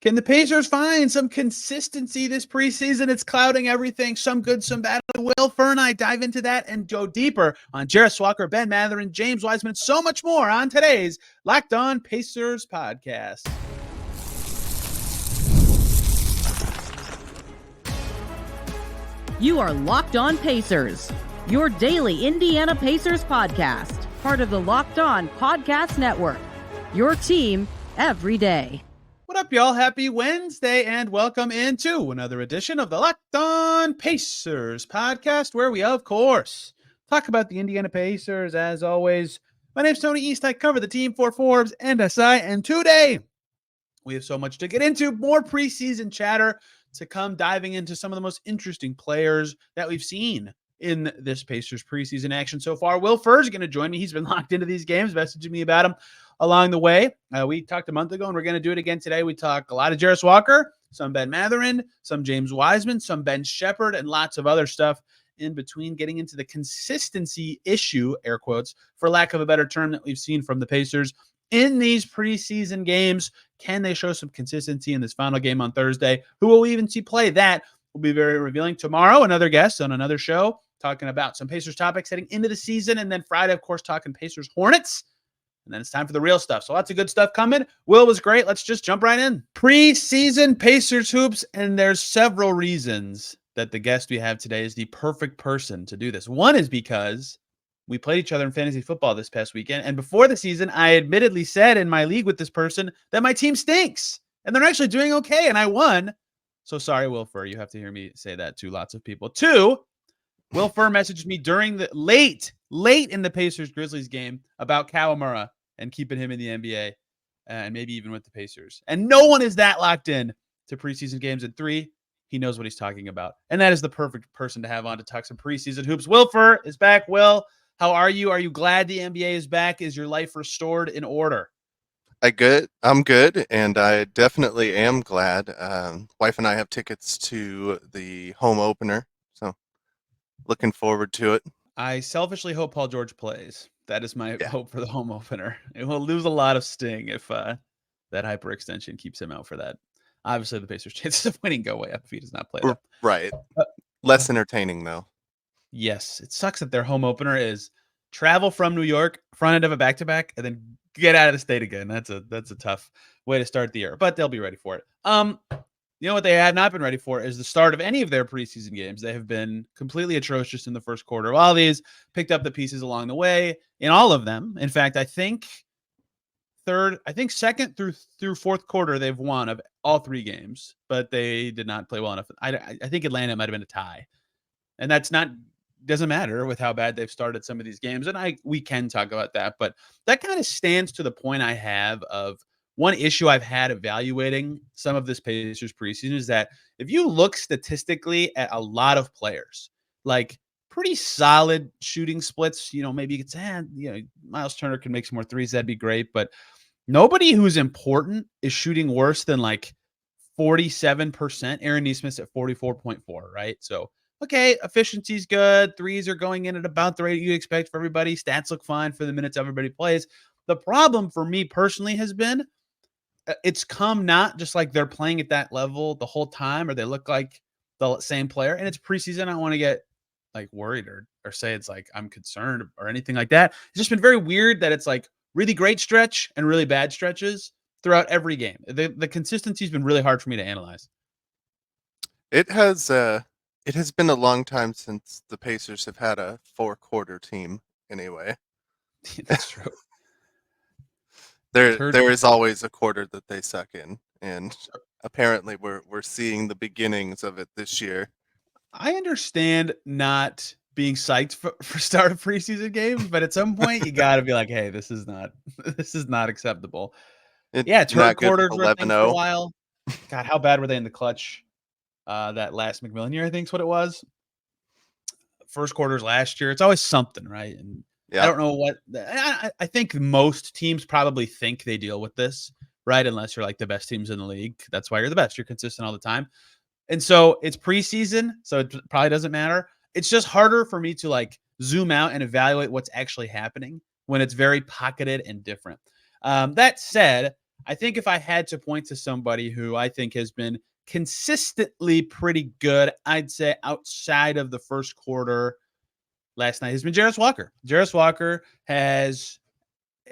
Can the Pacers find some consistency this preseason? It's clouding everything. Some good, some bad. Will Furr and I dive into that and go deeper on Jarace Walker, Ben Mathurin, James Wiseman, so much more on today's Locked On Pacers podcast. You are Locked On Pacers, your daily Indiana Pacers podcast, part of the Locked On Podcast Network, your team every day. What up, y'all? Happy Wednesday, and welcome into another edition of the Locked On Pacers podcast, where we, of course, talk about the Indiana Pacers. As always, my name's Tony East. I cover the team for Forbes and SI, and today we have so much to get into. More preseason chatter to come, diving into some of the most interesting players that we've seen in this Pacers preseason action so far. Will Furr is going to join me. He's been locked into these games, messaging me about him along the way. We talked a month ago, and we're going to do it again today. We talk a lot of Jarace Walker, some Ben Mathurin, some James Wiseman, some Ben Sheppard, and lots of other stuff in between, getting into the consistency issue, air quotes, for lack of a better term, that we've seen from the Pacers in these preseason games. Can they show some consistency in this final game on Thursday? Who will we even see play? That will be very revealing. Tomorrow, another guest on another show talking about some Pacers topics heading into the season. And then Friday, of course, talking Pacers Hornets. And then it's time for the real stuff. So lots of good stuff coming. Will was great. Let's just jump right in. Preseason Pacers hoops. And there's several reasons that the guest we have today is the perfect person to do this. One is because we played each other in fantasy football this past weekend. And before the season, I admittedly said in my league with this person that my team stinks. And they're actually doing okay. And I won. So sorry, Will Furr. You have to hear me say that to lots of people. Two, Will Furr messaged me during the late in the Pacers-Grizzlies game about Kawamura and keeping him in the NBA and maybe even with the Pacers. And no one is that locked in to preseason games. And three, he knows what he's talking about. And that is the perfect person to have on to talk some preseason hoops. Will Furr is back. Will, how are you? Are you glad the NBA is back? Is your life restored in order? I'm good, and I definitely am glad. Wife and I have tickets to the home opener, so looking forward to it. I selfishly hope Paul George plays. That is my hope for the home opener. It will lose a lot of sting if that hyperextension keeps him out for that. Obviously, the Pacers' chances of winning go way up if he does not play. Right. Less entertaining, though. Yes. It sucks that their home opener is travel from New York, front end of a back-to-back, and then get out of the state again. That's a tough way to start the year, but they'll be ready for it. You know what they have not been ready for is the start of any of their preseason games. They have been completely atrocious in the first quarter. While these picked up the pieces along the way in all of them. In fact, I think second through fourth quarter, they've won of all three games, but they did not play well enough. I think Atlanta might have been a tie, and doesn't matter with how bad they've started some of these games. And we can talk about that, but that kind of stands to the point I have of one issue I've had evaluating some of this Pacers preseason is that if you look statistically at a lot of players, like pretty solid shooting splits, maybe you could say, Myles Turner can make some more threes. That'd be great. But nobody who's important is shooting worse than like 47%. Aaron Nesmith's at 44.4, right? So, okay, efficiency's good. Threes are going in at about the rate you expect for everybody. Stats look fine for the minutes everybody plays. The problem for me personally has been it's come not just like they're playing at that level the whole time or they look like the same player. And it's preseason. I don't want to get like worried or say it's like I'm concerned or anything like that. It's just been very weird that it's like really great stretch and really bad stretches throughout every game. The consistency has been really hard for me to analyze. It has been a long time since the Pacers have had a 4-quarter team anyway. That's true. There is always a quarter that they suck in, and apparently we're seeing the beginnings of it this year. I understand not being psyched for start of preseason games, but at some point you got to be like, hey, this is not acceptable. Third quarters were a thing for a while. God, how bad were they in the clutch? That last McMillan year, I think is what it was. First quarters last year. It's always something, right? And I don't know what I think most teams probably think they deal with this, right? Unless you're like the best teams in the league. That's why you're the best. You're consistent all the time. And so it's preseason, so it probably doesn't matter. It's just harder for me to like zoom out and evaluate what's actually happening when it's very pocketed and different. That said, I think if I had to point to somebody who I think has been consistently pretty good, I'd say outside of the first quarter last night has been Jarace Walker. Jarace Walker has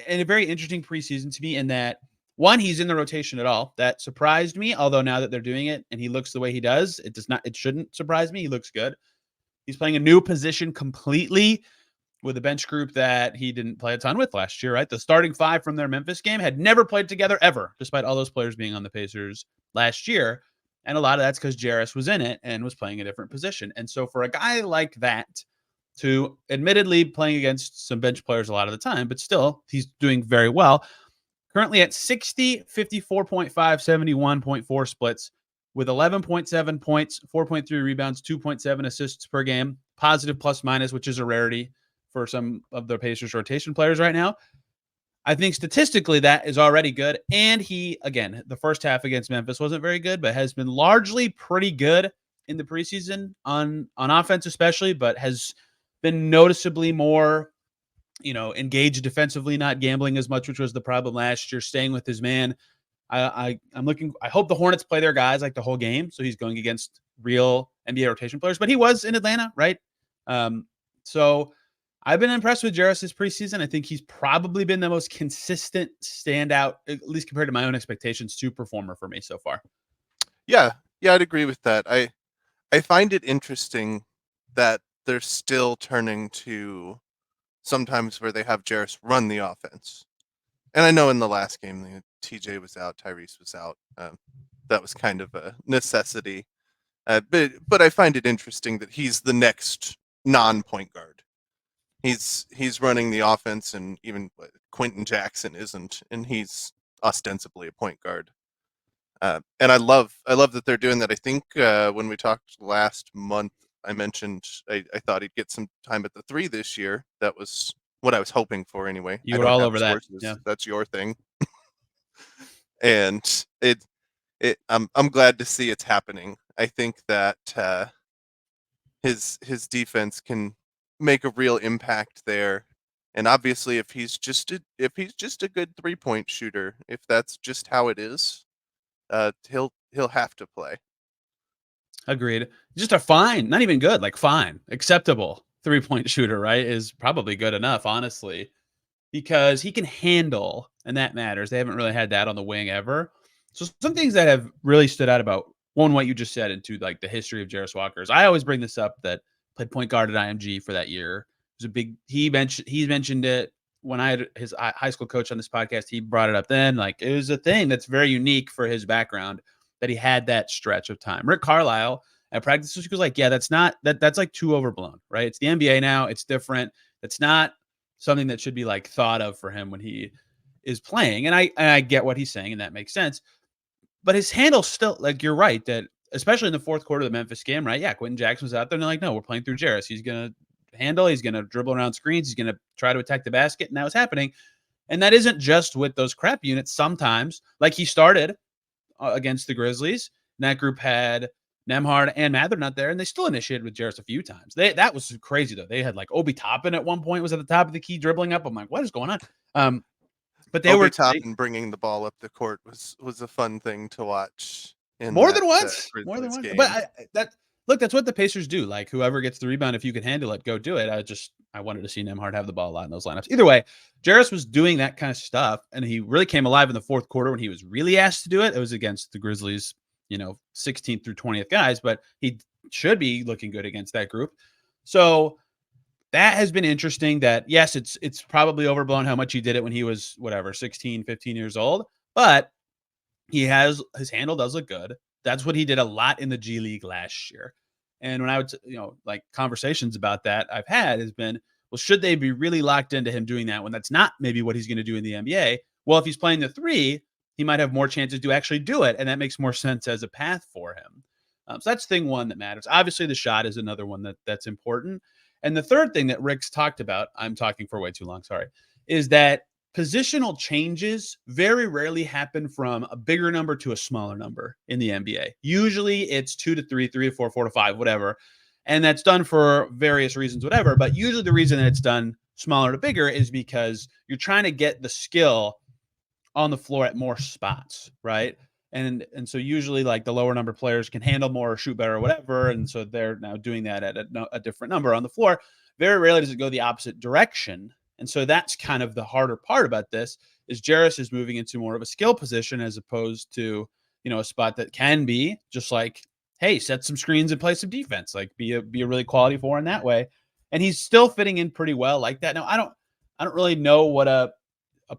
a very interesting preseason to me in that, one, he's in the rotation at all. That surprised me, although now that they're doing it and he looks the way he does, it shouldn't surprise me. He looks good. He's playing a new position completely with a bench group that he didn't play a ton with last year, right? The starting five from their Memphis game had never played together ever, despite all those players being on the Pacers last year. And a lot of that's because Jarace was in it and was playing a different position. And so for a guy like that to admittedly playing against some bench players a lot of the time, but still he's doing very well. Currently at 60, 54.5, 71.4 splits with 11.7 points, 4.3 rebounds, 2.7 assists per game, positive plus minus, which is a rarity for some of the Pacers rotation players right now. I think statistically that is already good. And he, again, the first half against Memphis wasn't very good, but has been largely pretty good in the preseason on offense especially, but has been noticeably more, engaged defensively, not gambling as much, which was the problem last year, staying with his man. I hope the Hornets play their guys like the whole game. So he's going against real NBA rotation players, but he was in Atlanta, right? So I've been impressed with Jarace's preseason. I think he's probably been the most consistent standout, at least compared to my own expectations, to performer for me so far. Yeah, I'd agree with that. I find it interesting that they're still turning to sometimes where they have Jarace run the offense. And I know in the last game, TJ was out, Tyrese was out. That was kind of a necessity. But I find it interesting that he's the next non-point guard. He's running the offense, and even Quentin Jackson isn't, and he's ostensibly a point guard. And I love that they're doing that. I think when we talked last month, I mentioned I thought he'd get some time at the 3 this year. That was what I was hoping for anyway. You were all over that. Yeah. That's your thing. And I'm glad to see it's happening. I think that his defense can make a real impact there. And obviously if he's just a good 3-point shooter, if that's just how it is, he'll have to play. Agreed. Just a fine, not even good, like fine, acceptable 3-point shooter, right? Is probably good enough, honestly, because he can handle, and that matters. They haven't really had that on the wing ever. So some things that have really stood out about, one, what you just said, into like the history of Jarace Walker. I always bring this up, that played point guard at IMG for that year. It was a big, he mentioned it when I had his high school coach on this podcast. He brought it up then. Like, it was a thing that's very unique for his background, that he had that stretch of time. Rick Carlisle at practice was like, yeah, that's like too overblown, right? It's the NBA now. It's different. It's not something that should be like thought of for him when he is playing. And I get what he's saying, and that makes sense. But his handle still, like, you're right, that especially in the fourth quarter of the Memphis game, right? Yeah, Quentin Jackson was out there, and they're like, no, we're playing through Jarace. He's going to handle. He's going to dribble around screens. He's going to try to attack the basket. And that was happening. And that isn't just with those crap units. Sometimes, like he started against the Grizzlies, and that group had Nembhard and Mathurin out there, and they still initiated with Jarace a few times. That was crazy, though. They had like Obi Toppin at one point was at the top of the key dribbling up. I'm like, what is going on? But they were Toppin bringing the ball up the court was a fun thing to watch. More than once. But that's what the Pacers do. Like, whoever gets the rebound, if you can handle it, go do it. I wanted to see Nembhard have the ball a lot in those lineups. Either way, Jarace was doing that kind of stuff, and he really came alive in the fourth quarter when he was really asked to do it. It was against the Grizzlies, 16th through 20th guys, but he should be looking good against that group. So that has been interesting. That, yes, it's probably overblown how much he did it when he was 16, 15 years old, but his handle does look good. That's what he did a lot in the G League last year. And when I would, like, conversations about that I've had has been, well, should they be really locked into him doing that when that's not maybe what he's going to do in the NBA? Well, if he's playing the 3, he might have more chances to actually do it. And that makes more sense as a path for him. So that's thing one that matters. Obviously, the shot is another one that's important. And the third thing that Rick's talked about, I'm talking for way too long, sorry, is that positional changes very rarely happen from a bigger number to a smaller number in the NBA. Usually it's 2 to 3, 3 to 4, 4 to 5, whatever. And that's done for various reasons, whatever. But usually the reason that it's done smaller to bigger is because you're trying to get the skill on the floor at more spots, right? And so usually like the lower number players can handle more or shoot better or whatever, and so they're now doing that at a different number on the floor. Very rarely does it go the opposite direction, and so that's kind of the harder part about this. Is Jarace is moving into more of a skill position as opposed to a spot that can be just like, hey, set some screens and play some defense, like be a really quality four in that way. And he's still fitting in pretty well like that. Now I don't really know what a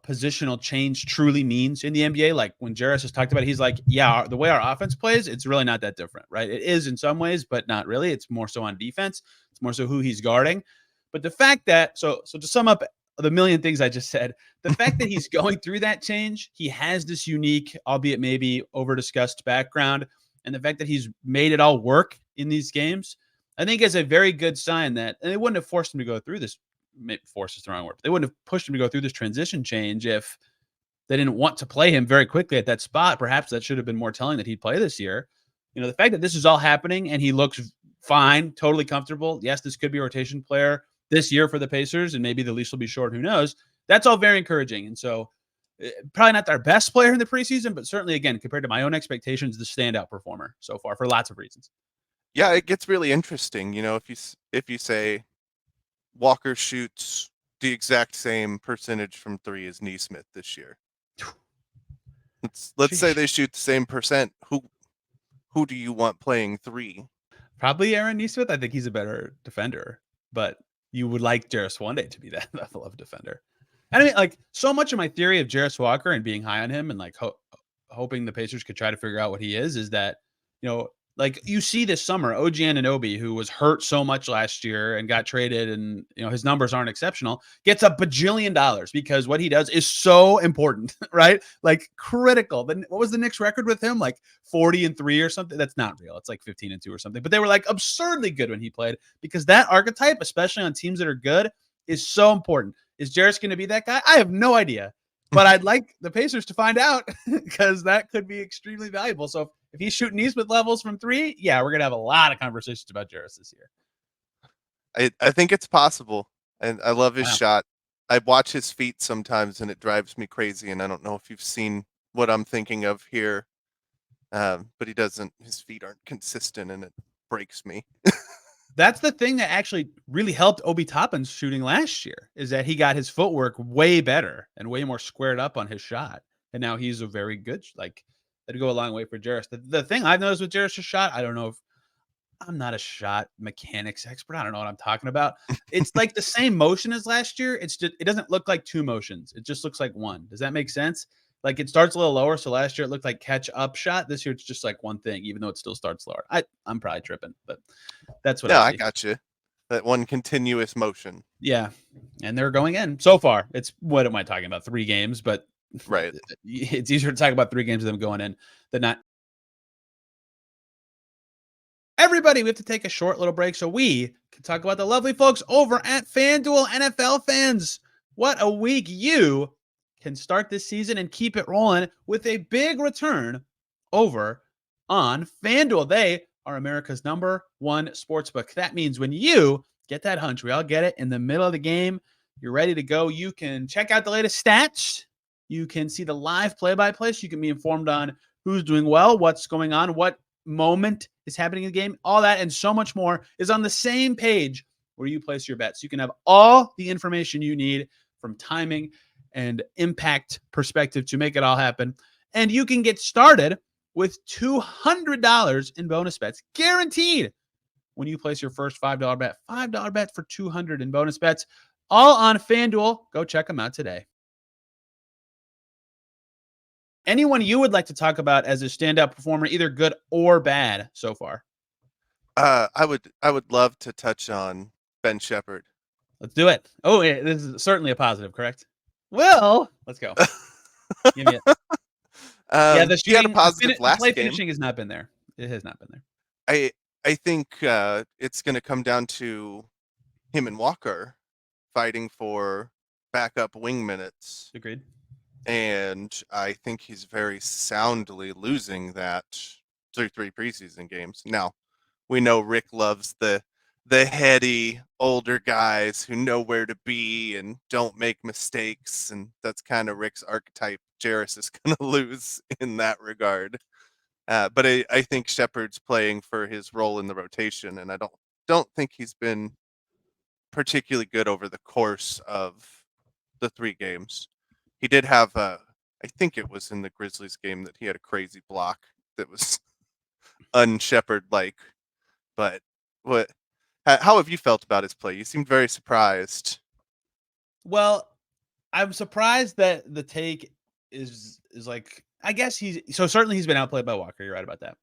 positional change truly means in the NBA. Like when Jarace has talked about it, he's like, yeah, the way our offense plays, it's really not that different, right? It is in some ways, but not really. It's more so on defense. It's more so who he's guarding. But the fact that, so to sum up the million things I just said, the fact that he's going through that change, he has this unique, albeit maybe over-discussed background, and the fact that he's made it all work in these games, I think is a very good sign that, and they wouldn't have forced him to go through this. Force is the wrong word. They wouldn't have pushed him to go through this transition change if they didn't want to play him very quickly at that spot. Perhaps that should have been more telling that he'd play this year. The fact that this is all happening and he looks fine, totally comfortable. Yes, this could be a rotation player this year for the Pacers, and maybe the leash will be short. Who knows? That's all very encouraging. And so probably not our best player in the preseason, but certainly, again, compared to my own expectations, the standout performer so far for lots of reasons. Yeah, it gets really interesting. If you say Walker shoots the exact same percentage from three as Nesmith this year. Let's say they shoot the same percent. Who do you want playing three? Probably Aaron Nesmith. I think he's a better defender, but you would like Jarace Walker to be that level of defender. And I mean, like, so much of my theory of Jarace Walker and being high on him and like hoping the Pacers could try to figure out what he is that, like you see this summer, OG Anunoby, who was hurt so much last year and got traded, and his numbers aren't exceptional, gets $1 bajillion because what he does is so important, right? Like critical. Then what was the Knicks record with him? Like 40-3 or something. That's not real. It's like 15-2 or something. But they were like absurdly good when he played because that archetype, especially on teams that are good, is so important. Is Jarace going to be that guy? I have no idea. But I'd like the Pacers to find out because that could be extremely valuable. So if he's shooting Nesmith levels from three, yeah, we're going to have a lot of conversations about Jarace this year. I think it's possible. And I love his shot. I watch his feet sometimes and it drives me crazy. And I don't know if you've seen what I'm thinking of here. But his feet aren't consistent and it breaks me. That's the thing that actually really helped Obi Toppin's shooting last year, is that he got his footwork way better and way more squared up on his shot. And now he's a very good, like, that'd go a long way for Jarace. The thing I've noticed with Jarace's shot, I don't know if I'm not a shot mechanics expert. I don't know what I'm talking about. It's like the same motion as last year. It's just, it doesn't look like two motions. It just looks like one. Does that make sense? Like it starts a little lower. So last year it looked like catch up shot. This year it's just like one thing, even though it still starts lower. I'm probably tripping, but that's what I got you. That one continuous motion. Yeah. And they're going in so far. It's, what am I talking about? 3 games, but right. It's easier to talk about 3 games of them going in than not. Everybody, we have to take a short little break so we can talk about the lovely folks over at FanDuel. NFL fans, what a week. You can start this season and keep it rolling with a big return over on FanDuel. They are America's #1 sportsbook. That means when you get that hunch, we all get it, in the middle of the game, you're ready to go. You can check out the latest stats. You can see the live play-by-play. So you can be informed on who's doing well, what's going on, what moment is happening in the game. All that and so much more is on the same page where you place your bets. You can have all the information you need from timing and impact perspective to make it all happen. And you can get started with $200 in bonus bets guaranteed when you place your first $5 bet. $5 bet for $200 in bonus bets, all on FanDuel. Go check them out today. Anyone you would like to talk about as a standout performer, either good or bad so far? I would love to touch on Ben Sheppard. Let's do it. Oh, yeah, this is certainly a positive, correct? Well, let's go. Give me it. Yeah, the shooting, he had a positive last game. Finishing has not been there. It has not been there. I think it's going to come down to him and Walker fighting for backup wing minutes. Agreed. And I think he's very soundly losing that through 3 preseason games. Now, we know Rick loves the the heady older guys who know where to be and don't make mistakes, and that's kind of Rick's archetype. Jarace is going to lose in that regard. But I think Sheppard's playing for his role in the rotation, and I don't think he's been particularly good over the course of the 3 games. He did have I think it was in the Grizzlies game that he had a crazy block that was un-Sheppard like. But how have you felt about his play? You seemed very surprised. Well, I'm surprised that the take is like, I guess certainly he's been outplayed by Walker. You're right about that.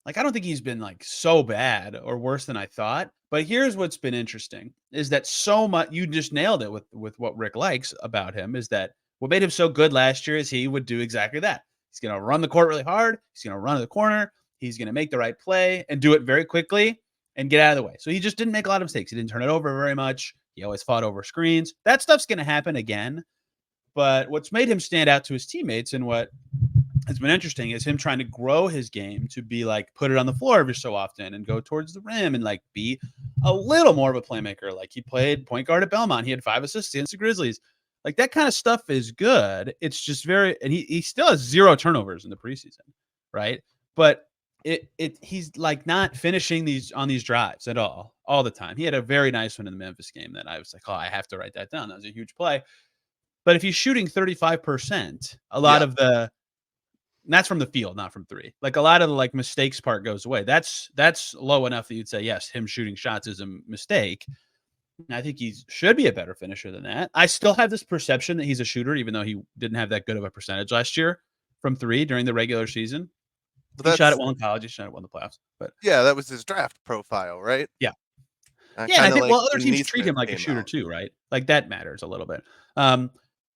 Like, I don't think he's been like so bad or worse than I thought. But here's what's been interesting is that so much, you just nailed it with what Rick likes about him, is that what made him so good last year is he would do exactly that. He's going to run the court really hard. He's going to run to the corner. He's going to make the right play and do it very quickly and get out of the way. So he just didn't make a lot of mistakes. He didn't turn it over very much. He always fought over screens. That stuff's going to happen again. But what's made him stand out to his teammates and what has been interesting is him trying to grow his game to be like, put it on the floor every so often and go towards the rim and like be a little more of a playmaker. Like he played point guard at Belmont. He had 5 assists against the Grizzlies. Like that kind of stuff is good. It's just and he still has 0 turnovers in the preseason. Right. But he's like not finishing these drives at all the time. He had a very nice one in the Memphis game that I was like, oh, I have to write that down. That was a huge play. But if he's shooting 35%, a lot of and that's from the field, not from 3. Like a lot of the like mistakes part goes away. That's low enough that you'd say, yes, him shooting shots is a mistake. And I think he should be a better finisher than that. I still have this perception that he's a shooter, even though he didn't have that good of a percentage last year from 3 during the regular season. He shot it well in college. He shot it well in the playoffs. But yeah, that was his draft profile, right? Yeah. And I think other teams treat him like a shooter too, right? Like that matters a little bit.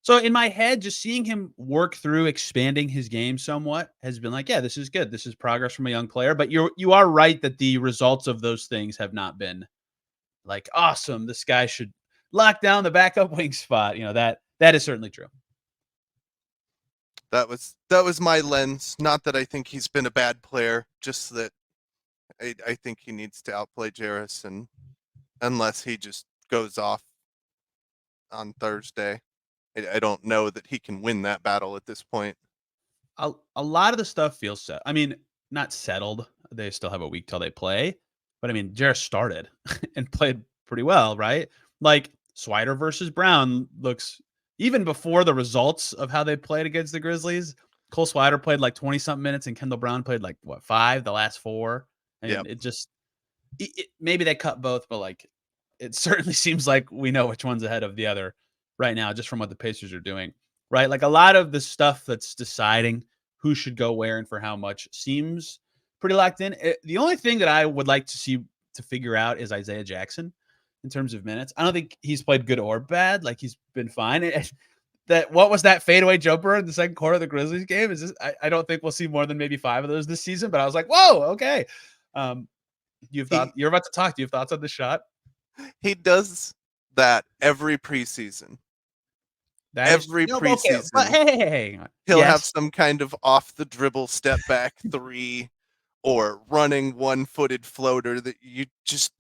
So in my head, just seeing him work through expanding his game somewhat has been like, yeah, this is good. This is progress from a young player. But you are right that the results of those things have not been like awesome. This guy should lock down the backup wing spot. You know, that is certainly true. That was my lens. Not that I think he's been a bad player, just that I think he needs to outplay Jarace, and unless he just goes off on Thursday, I don't know that he can win that battle at this point. A lot of the stuff feels set. I mean, not settled. They still have a week till they play. But I mean, Jarace started and played pretty well, right? Like Swider versus Brown looks, even before the results of how they played against the Grizzlies, Cole Swider played like 20-something minutes and Kendall Brown played like, 5 the last 4? And it just, maybe they cut both, but like, it certainly seems like we know which one's ahead of the other right now, just from what the Pacers are doing, right? Like a lot of the stuff that's deciding who should go where and for how much seems pretty locked in. The only thing that I would like to see to figure out is Isaiah Jackson in terms of minutes. I don't think he's played good or bad. Like he's been fine. What was that fadeaway jumper in the second quarter of the Grizzlies game? I don't think we'll see more than maybe 5 of those this season, but I was like, whoa, okay. You're about to talk. Do you have thoughts on the shot? He does that every preseason. Preseason. Okay, but hey, he'll have some kind of off the dribble step back 3 or running 1-footed floater that you just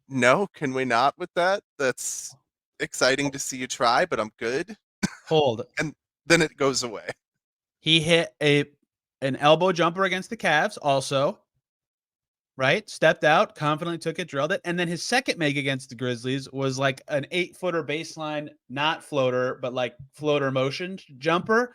no, can we not with that? That's exciting to see you try, but I'm good. Hold. And then it goes away. He hit an elbow jumper against the Cavs also. Right? Stepped out, confidently took it, drilled it. And then his second make against the Grizzlies was like an 8-footer baseline, not floater, but like floater motion jumper.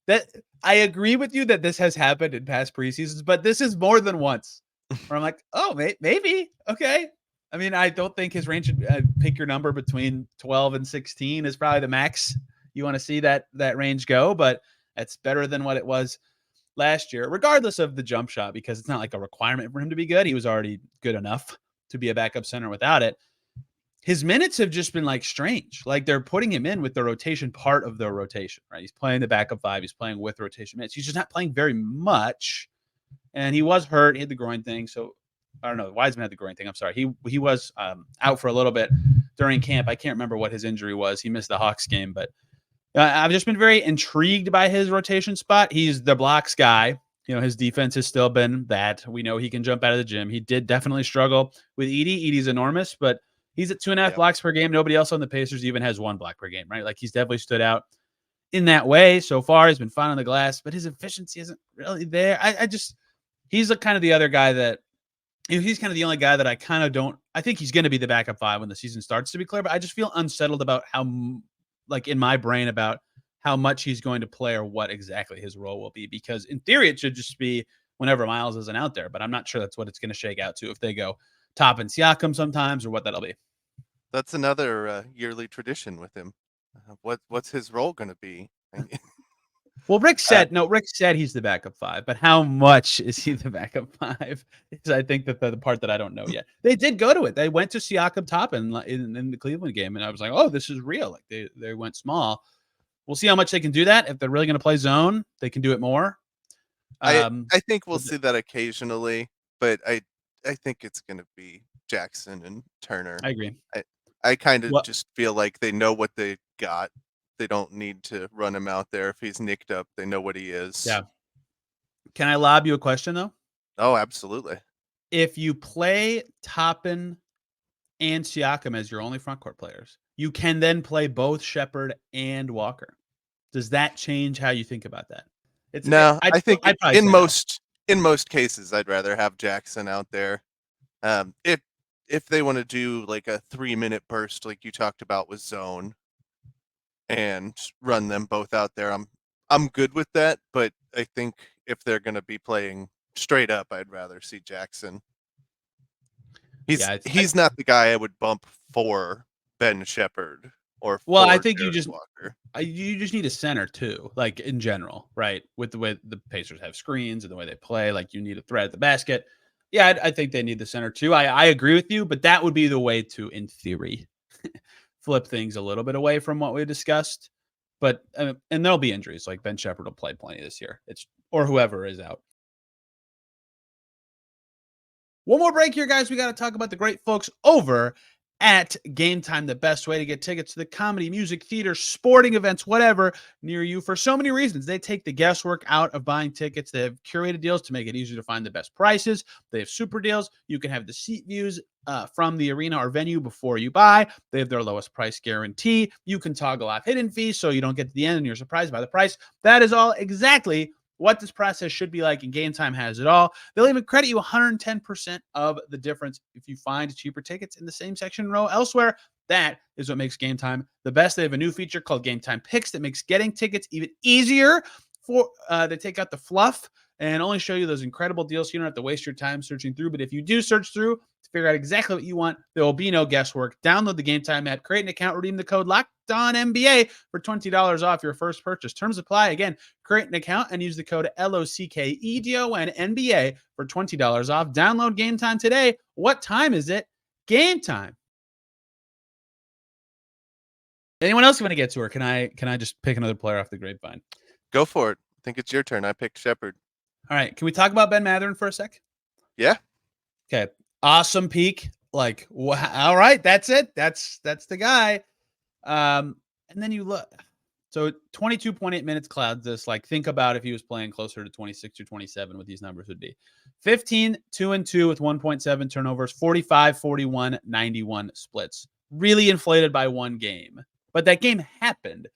That I agree with you that this has happened in past preseasons, but this is more than once where I'm like, oh, maybe. Okay. I mean, I don't think his range should pick your number between 12 and 16 is probably the max you want to see that range go, but it's better than what it was last year, regardless of the jump shot, because it's not like a requirement for him to be good. He was already good enough to be a backup center without it. His minutes have just been like strange. Like they're putting him in with the rotation part of the rotation, right? He's playing the backup 5. He's playing with rotation minutes. He's just not playing very much. And he was hurt. He had the groin thing. So I don't know. Wiseman had the groin thing. I'm sorry. He was out for a little bit during camp. I can't remember what his injury was. He missed the Hawks game, but I've just been very intrigued by his rotation spot. He's the blocks guy. His defense has still been that. We know he can jump out of the gym. He did definitely struggle with Edie. Edie's enormous, but he's at 2.5 blocks per game. Nobody else on the Pacers even has 1 block per game, right? Like, he's definitely stood out in that way so far. He's been fine on the glass, but his efficiency isn't really there. He's kind of the other guy that, he's kind of the only guy that I kind of don't, I think he's going to be the backup 5 when the season starts, to be clear, but I just feel unsettled about how, like, in my brain, about how much he's going to play or what exactly his role will be, because in theory it should just be whenever Myles isn't out there, but I'm not sure that's what it's going to shake out to, if they go top and Siakam sometimes, or what that'll be. That's another yearly tradition with him. What's his role going to be? Well, Rick said he's the backup 5, but how much is he the backup 5? Is, I think, that the part that I don't know yet. They did go to it. They went to Siakam top in the Cleveland game, and I was like, oh, this is real. Like, they went small. We'll see how much they can do that. If they're really going to play zone, they can do it more. I think we'll see that occasionally, but I think it's going to be Jackson and Turner. I agree. I kind of just feel like they know what they got. They don't need to run him out there. If he's nicked up, they know what he is. Yeah. Can I lob you a question, though? Oh, absolutely. If you play Toppin and Siakam as your only front court players, you can then play both Sheppard and Walker. Does that change how you think about that? I think in most cases, I'd rather have Jackson out there. If they want to do like a 3-minute burst, like you talked about with zone, and run them both out there, I'm good with that. But I think if they're going to be playing straight up, I'd rather see Jackson. He's not the guy I would bump for Ben Sheppard or. Well, I think Walker. You just need a center too, like, in general, right? With the way the Pacers have screens and the way they play, like, you need a threat at the basket. Yeah, I think they need the center too. I agree with you, but that would be the way to, in theory, flip things a little bit away from what we discussed. But and there'll be injuries. Like, Ben Sheppard will play plenty this year. Or whoever is out. One more break here, guys. We got to talk about the great folks over at Gametime, the best way to get tickets to the comedy, music, theater, sporting events, whatever, near you, for so many reasons. They take the guesswork out of buying tickets. They have curated deals to make it easier to find the best prices. They have super deals. You can have the seat views from the arena or venue before you buy. They have their lowest price guarantee. You can toggle off hidden fees so you don't get to the end and you're surprised by the price. That is all exactly what this process should be like, and Gametime has it all. They'll even credit you 110% of the difference if you find cheaper tickets in the same section row elsewhere. That is what makes Gametime the best. They have a new feature called Gametime Picks that makes getting tickets even easier. They take out the fluff and only show you those incredible deals, so you don't have to waste your time searching through. But if you do search through to figure out exactly what you want, there will be no guesswork. Download the Gametime app, create an account, redeem the code LOCKEDONNBA for $20 off your first purchase. Terms apply. Again, create an account and use the code LOCKEDONNBA for $20 off. Download Gametime today. What time is it? Gametime. Anyone else want to get to her? Can I just pick another player off the grapevine? Go for it. I think it's your turn. I picked Sheppard. All right. Can we talk about Ben Mathurin for a sec? Yeah. Okay. Awesome peak. Like, wow. All right. That's it. That's the guy. And then you look. So 22.8 minutes clouds this. Like, think about if he was playing closer to 26 or 27, what these numbers would be. 15, 2-2 with 1.7 turnovers, 45, 41, 91 splits. Really inflated by one game. But that game happened.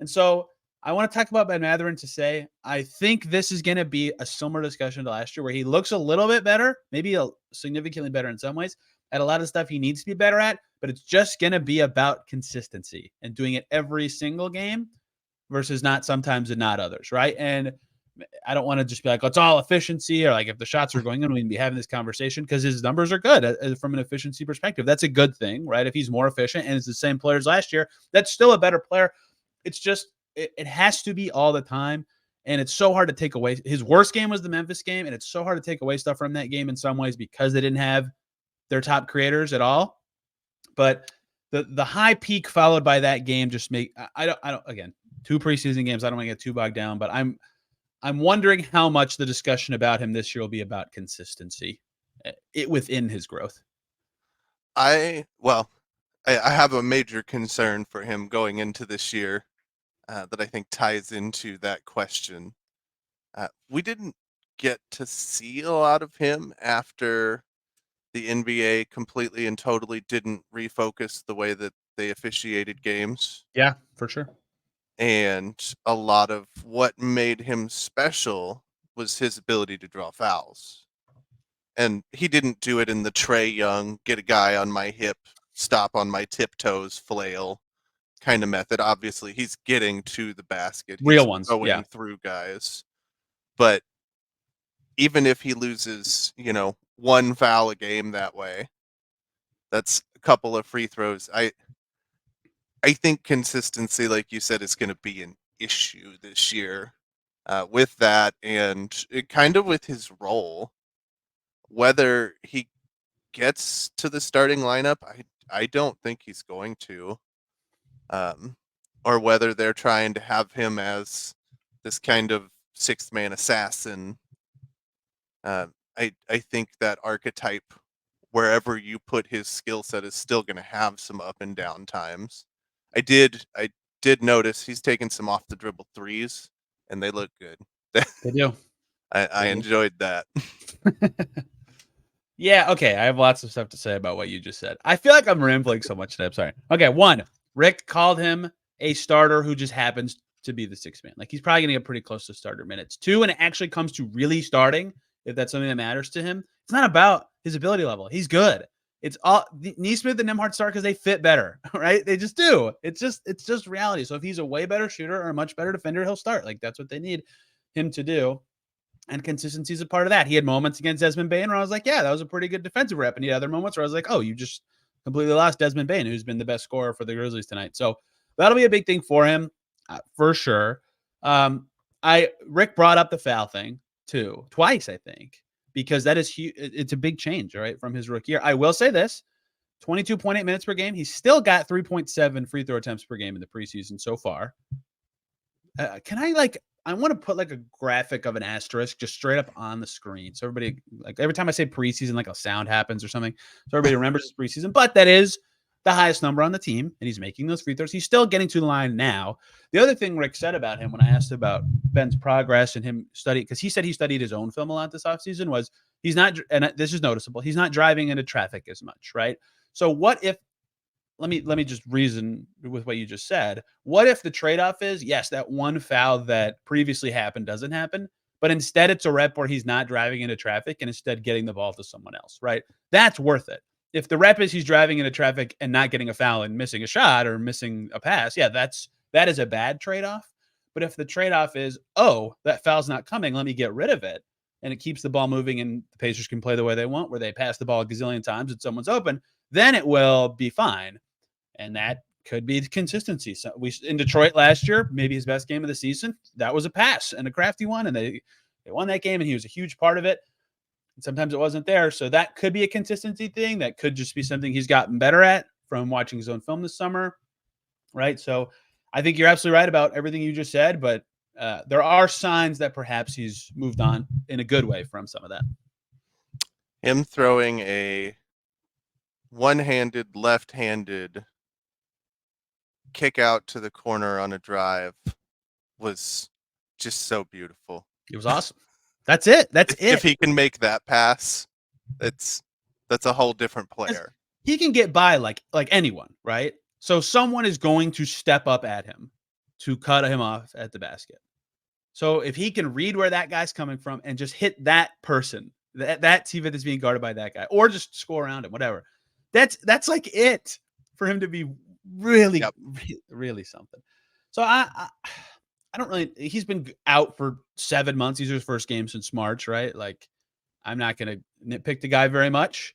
And so I want to talk about Ben Mathurin to say, I think this is going to be a similar discussion to last year, where he looks a little bit better, maybe significantly better in some ways, at a lot of stuff he needs to be better at, but it's just going to be about consistency and doing it every single game versus not sometimes and not others, right? And I don't want to just be like, oh, it's all efficiency, or like if the shots are going in, we'd be having this conversation, because his numbers are good from an efficiency perspective. That's a good thing, right? If he's more efficient and it's the same players last year, that's still a better player. It's just, it has to be all the time. And it's so hard to take away. His worst game was the Memphis game. And it's so hard to take away stuff from that game in some ways, because they didn't have their top creators at all. But the high peak followed by that game just I don't, again, 2 preseason games. I don't want to get too bogged down, but I'm wondering how much the discussion about him this year will be about consistency within his growth. I have a major concern for him going into this year that I think ties into that question. We didn't get to see a lot of him after the NBA completely and totally didn't refocus the way that they officiated games. Yeah, for sure. And a lot of what made him special was his ability to draw fouls. And he didn't do it in the Trae Young, get a guy on my hip, stop on my tiptoes, flail kind of method. Obviously, he's getting to the basket. Real He's ones, going yeah. through guys. But even if he loses, one foul a game that way, that's a couple of free throws. I think consistency, like you said, is going to be an issue this year with that, and kind of with his role. Whether he gets to the starting lineup, I don't think he's going to. Or whether they're trying to have him as this kind of sixth man assassin. I think that archetype, wherever you put his skill set, is still going to have some up and down times. I did notice he's taken some off the dribble threes, and they look good. They do. I enjoyed that. Yeah, okay. I have lots of stuff to say about what you just said. I feel like I'm rambling so much today. I'm sorry. Okay, 1, Rick called him a starter who just happens to be the sixth man. Like, he's probably going to get pretty close to starter minutes. 2, when it actually comes to really starting, if that's something that matters to him, it's not about his ability level. He's good. It's all Neesmith and Nembhard start because they fit better, right? They just do. It's just reality. So if he's a way better shooter or a much better defender, he'll start. Like, that's what they need him to do. And consistency is a part of that. He had moments against Desmond Bane where I was like, yeah, that was a pretty good defensive rep. And he had other moments where I was like, oh, you just completely lost Desmond Bane, who's been the best scorer for the Grizzlies tonight. So that'll be a big thing for him, for sure. Rick brought up the foul thing too, twice, I think, because that is huge. It's a big change, right, from his rookie year. I will say this, 22.8 minutes per game. He's still got 3.7 free throw attempts per game in the preseason so far. I want to put like a graphic of an asterisk just straight up on the screen. So everybody, like, every time I say preseason, like a sound happens or something. So everybody remembers it's preseason, but that is the highest number on the team. And he's making those free throws. He's still getting to the line now. The other thing Rick said about him when I asked about Ben's progress and him study, because he said he studied his own film a lot this offseason, was he's not, and this is noticeable, he's not driving into traffic as much, right? So what if, let me just reason with what you just said. What if the trade-off is, yes, that one foul that previously happened doesn't happen, but instead it's a rep where he's not driving into traffic and instead getting the ball to someone else, right? That's worth it. If the rep is he's driving into traffic and not getting a foul and missing a shot or missing a pass, yeah, that is a bad trade-off. But if the trade-off is, oh, that foul's not coming, let me get rid of it, and it keeps the ball moving and the Pacers can play the way they want, where they pass the ball a gazillion times and someone's open, then it will be fine. And that could be the consistency. So we in Detroit last year, maybe his best game of the season, that was a pass and a crafty one, and they won that game, and he was a huge part of it. And sometimes it wasn't there, so that could be a consistency thing. That could just be something he's gotten better at from watching his own film this summer, right? So I think you're absolutely right about everything you just said, but there are signs that perhaps he's moved on in a good way from some of that. Him throwing a one-handed, left-handed kick out to the corner on a drive was just so beautiful. It was awesome. That's it. If he can make that pass, that's a whole different player. He can get by like anyone, right? So someone is going to step up at him to cut him off at the basket. So if he can read where that guy's coming from and just hit that person, that team that's being guarded by that guy, or just score around him, whatever. That's like it for him to be really, really something. So I don't really, he's been out for 7 months. These are his first games since March, right? Like, I'm not going to nitpick the guy very much.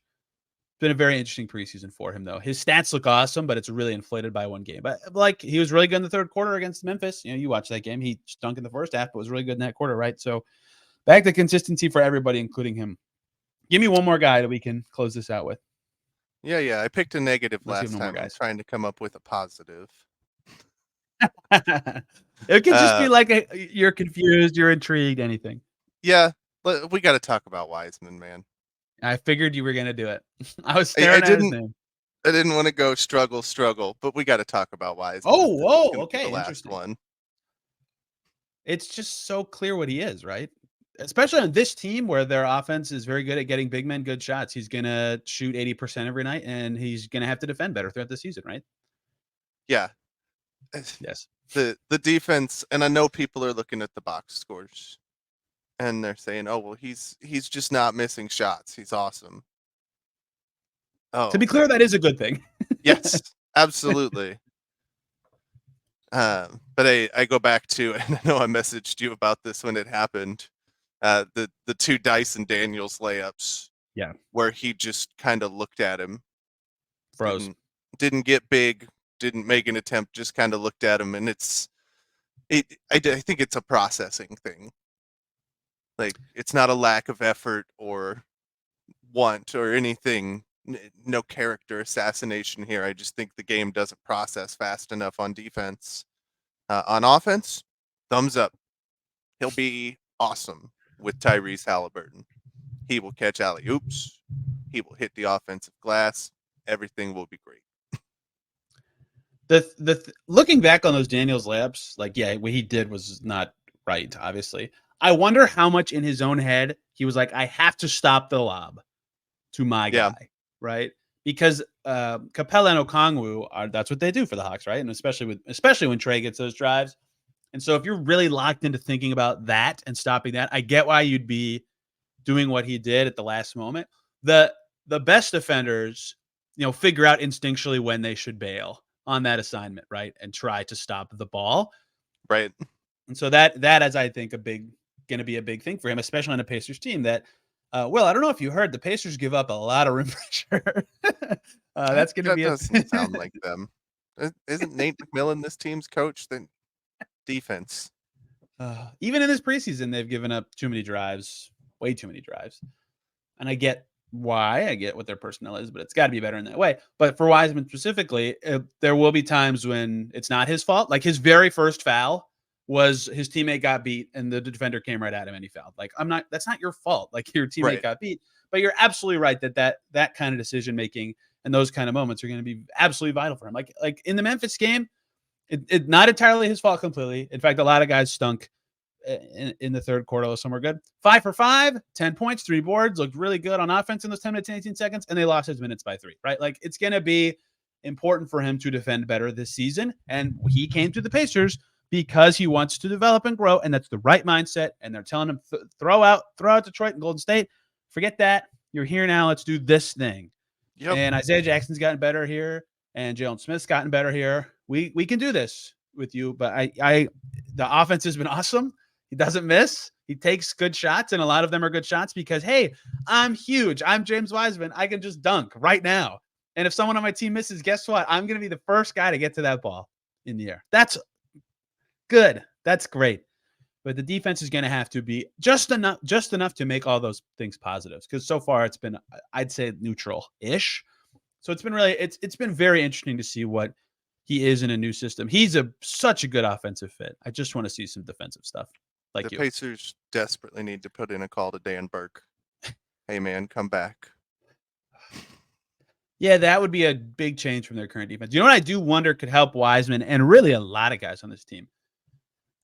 It's been a very interesting preseason for him, though. His stats look awesome, but it's really inflated by one game. But like, he was really good in the third quarter against Memphis. You know, you watched that game. He stunk in the first half, but was really good in that quarter, right? So back to consistency for everybody, including him. Give me one more guy that we can close this out with. Yeah. I picked a negative last time. I'm trying to come up with a positive. It could just be like you're confused, you're intrigued, anything. Yeah, we got to talk about Wiseman, man. I figured you were going to do it. I was staring at his name. I didn't want to go struggle, but we got to talk about Wiseman. Oh, okay, the last interesting. one. It's just so clear what he is, right? especially on this team where their offense is very good at getting big men good shots. He's going to shoot 80% every night, and he's going to have to defend better throughout the season, right? Yeah. Yes. The defense, and I know people are looking at the box scores and they're saying, "Oh, well, he's just not missing shots. He's awesome." To be Oh, clear, that is a good thing. yes, absolutely. But I go back to, and I know I messaged you about this when it happened. The two Dyson Daniels layups. Yeah. Where he just kind of looked at him, Froze. Didn't get big, didn't make an attempt, just kind of looked at him, and I think it's a processing thing. Like, it's not a lack of effort or want or anything. No character assassination here. I just think the game doesn't process fast enough on defense. On offense, thumbs up. He'll be awesome with Tyrese Haliburton. He will catch alley-oops. He will hit the offensive glass. Everything will be great. Looking back on those Daniels layups, like, yeah, what he did was not right, obviously. I wonder how much in his own head he was like, I have to stop the lob to my guy, right? Because Capella and Okongwu that's what they do for the Hawks, right? And especially when Trey gets those drives. And so if you're really locked into thinking about that and stopping that, I get why you'd be doing what he did at the last moment. The best defenders, figure out instinctually when they should bail on that assignment, right? And try to stop the ball. Right. And so that is, I think, going to be a big thing for him, especially on a Pacers team that, Will, I don't know if you heard, the Pacers give up a lot of rim pressure. That's going to be doesn't sound like them. Isn't Nate McMillan this team's coach? Then defense. Even in this preseason, they've given up too many drives, way too many drives. And I get why, I get what their personnel is, but it's got to be better in that way. But for Wiseman specifically, there will be times when it's not his fault. Like his very first foul was his teammate got beat and the defender came right at him and he fouled. Like, that's not your fault. Like your teammate got beat, but you're absolutely right that kind of decision making and those kind of moments are going to be absolutely vital for him. Like in the Memphis game, it not entirely his fault completely. In fact, a lot of guys stunk in the third quarter. Some were good. 5 for 5, 10 points, 3 boards, looked really good on offense in those 10 minutes and 18 seconds, and they lost his minutes by 3, right? Like it's going to be important for him to defend better this season. And he came to the Pacers because he wants to develop and grow, and that's the right mindset. And they're telling him, throw out Detroit and Golden State. Forget that. You're here now. Let's do this thing. Yep. And Isaiah Jackson's gotten better here, and Jalen Smith's gotten better here. We can do this with you, but the offense has been awesome. He doesn't miss. He takes good shots, and a lot of them are good shots because, hey, I'm huge. I'm James Wiseman. I can just dunk right now. And if someone on my team misses, guess what? I'm going to be the first guy to get to that ball in the air. That's good. That's great. But the defense is going to have to be just enough to make all those things positives. Because so far it's been, I'd say, neutral-ish. So it's been it's been very interesting to see what he is in a new system. He's such a good offensive fit. I just want to see some defensive stuff. Like the Pacers desperately need to put in a call to Dan Burke. Hey man, come back. Yeah, that would be a big change from their current defense. You know what I do wonder could help Wiseman and really a lot of guys on this team?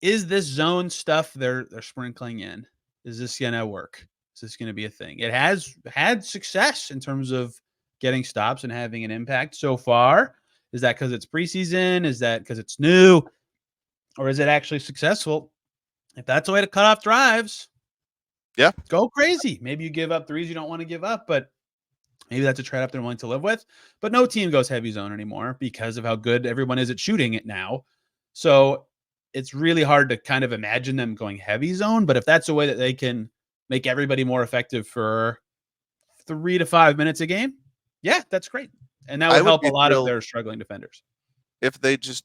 Is this zone stuff they're sprinkling in? Is this going to work? Is this going to be a thing? It has had success in terms of getting stops and having an impact so far. Is that because it's preseason? Is that because it's new? Or is it actually successful? If that's a way to cut off drives, yeah, go crazy. Maybe you give up threes you don't want to give up, but maybe that's a trade-off they're willing to live with. But no team goes heavy zone anymore because of how good everyone is at shooting it now. So it's really hard to kind of imagine them going heavy zone. But if that's a way that they can make everybody more effective for 3 to 5 minutes a game, yeah, that's great. And that would help a lot of their struggling defenders. If they just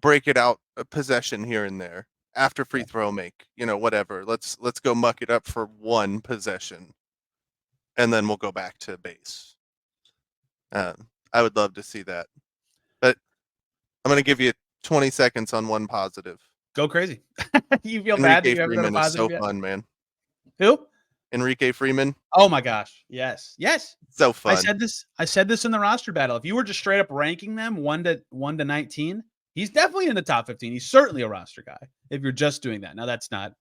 break it out a possession here and there after free throw make, whatever. Let's go muck it up for one possession. And then we'll go back to base. I would love to see that. But I'm going to give you 20 seconds on one positive. Go crazy. You feel bad that you haven't done a positive yet? So fun, man. Who? Enrique Freeman. Oh my gosh. Yes. So fun. I said this in the roster battle. If you were just straight up ranking them 1 to 19, he's definitely in the top 15. He's certainly a roster guy if you're just doing that. Now that's not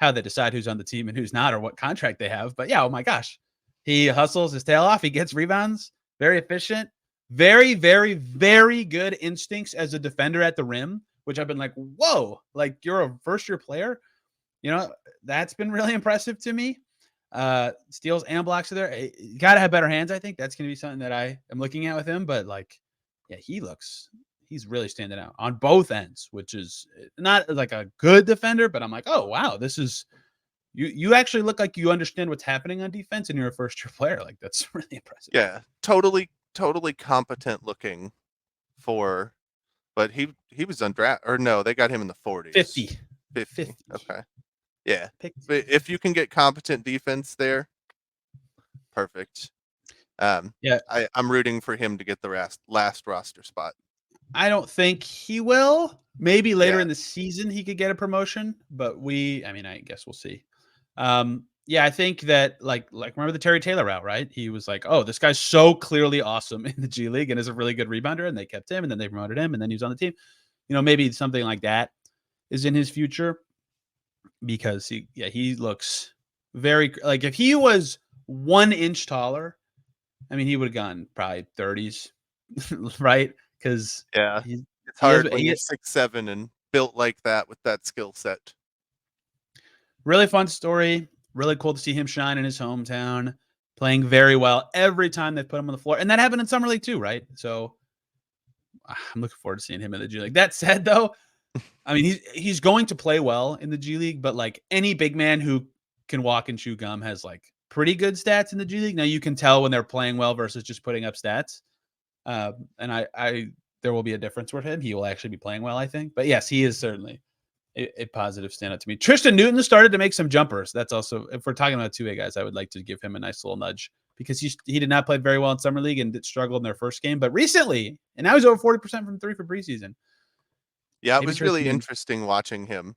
how they decide who's on the team and who's not, or what contract they have. But yeah, oh my gosh, he hustles his tail off. He gets rebounds, very efficient, very, very, very good instincts as a defender at the rim, which I've been like, whoa, like you're a first-year player. That's been really impressive to me. Steals and blocks are there. You got to have better hands. I think that's going to be something that I am looking at with him. But yeah, he's really standing out on both ends, which is not like a good defender, but I'm like, oh wow, this is you actually look like you understand what's happening on defense and you're a first-year player. Like that's really impressive. Yeah, totally competent looking but he was undrafted, or no, they got him in the 40s. 50. Okay. Yeah. But if you can get competent defense there, perfect. Yeah. I'm rooting for him to get the last roster spot. I don't think he will. Maybe later in the season he could get a promotion, but I guess we'll see. Yeah, I think that like remember the Terry Taylor route, right? He was like, oh, this guy's so clearly awesome in the G League and is a really good rebounder, and they kept him, and then they promoted him, and then he was on the team. Maybe something like that is in his future, because he looks very like if he was 1 inch taller, he would have gone probably 30s, right? Because it's hard when you're 6'7" and built like that with that skill set. Really fun story. Really cool to see him shine in his hometown, playing very well every time they put him on the floor. And that happened in Summer League too, right? So I'm looking forward to seeing him in the G League. That said, though, he's going to play well in the G League, but like any big man who can walk and chew gum has like pretty good stats in the G League. Now you can tell when they're playing well versus just putting up stats. And there will be a difference with him. He will actually be playing well, I think. But yes, he is certainly a positive standout to me. Tristan Newton started to make some jumpers. That's also, if we're talking about 2A guys, I would like to give him a nice little nudge, because he did not play very well in Summer League and struggled in their first game. But recently, and now he's over 40% from 3 for preseason. Yeah, it was really interesting watching him.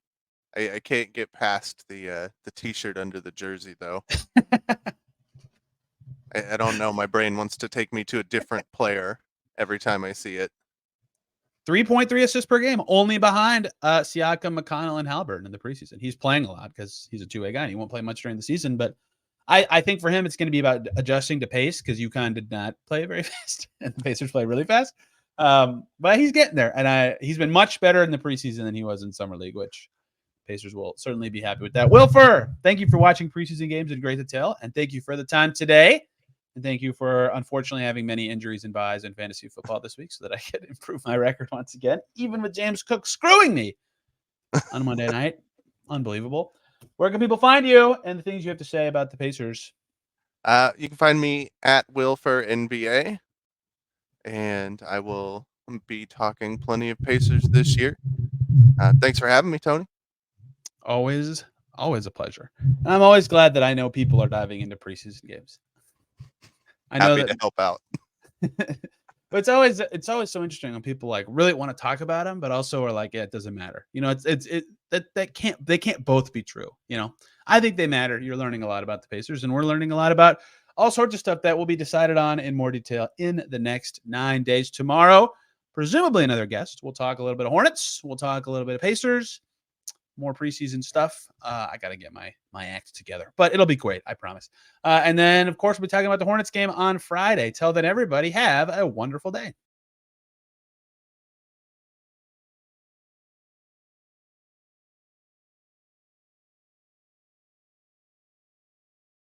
I can't get past the T-shirt under the jersey, though. I don't know. My brain wants to take me to a different player every time I see it. 3.3 assists per game, only behind Siakam, McConnell, and Haliburton in the preseason. He's playing a lot because he's a 2A guy and he won't play much during the season. But I think for him, it's going to be about adjusting to pace, because UConn did not play very fast and the Pacers play really fast. But he's getting there. And he's been much better in the preseason than he was in Summer League, which Pacers will certainly be happy with that. Will Furr, thank you for watching preseason games in great detail. And thank you for the time today. And thank you for, unfortunately, having many injuries and buys in fantasy football this week so that I could improve my record once again, even with James Cook screwing me on Monday night. Unbelievable. Where can people find you and the things you have to say about the Pacers? You can find me at Will Furr NBA, and I will be talking plenty of Pacers this year. Thanks for having me, Tony. Always a pleasure. And I'm always glad that I know people are diving into preseason games. I know Happy to help out. But it's always so interesting when people like really want to talk about them, but also are like, yeah, it doesn't matter. They can't both be true. I think they matter. You're learning a lot about the Pacers, and we're learning a lot about all sorts of stuff that will be decided on in more detail in the next 9 days. Tomorrow, presumably another guest. We'll talk a little bit of Hornets. We'll talk a little bit of Pacers. More preseason stuff. I got to get my act together, but it'll be great. I promise. And then, of course, we'll be talking about the Hornets game on Friday. Till then, everybody have a wonderful day.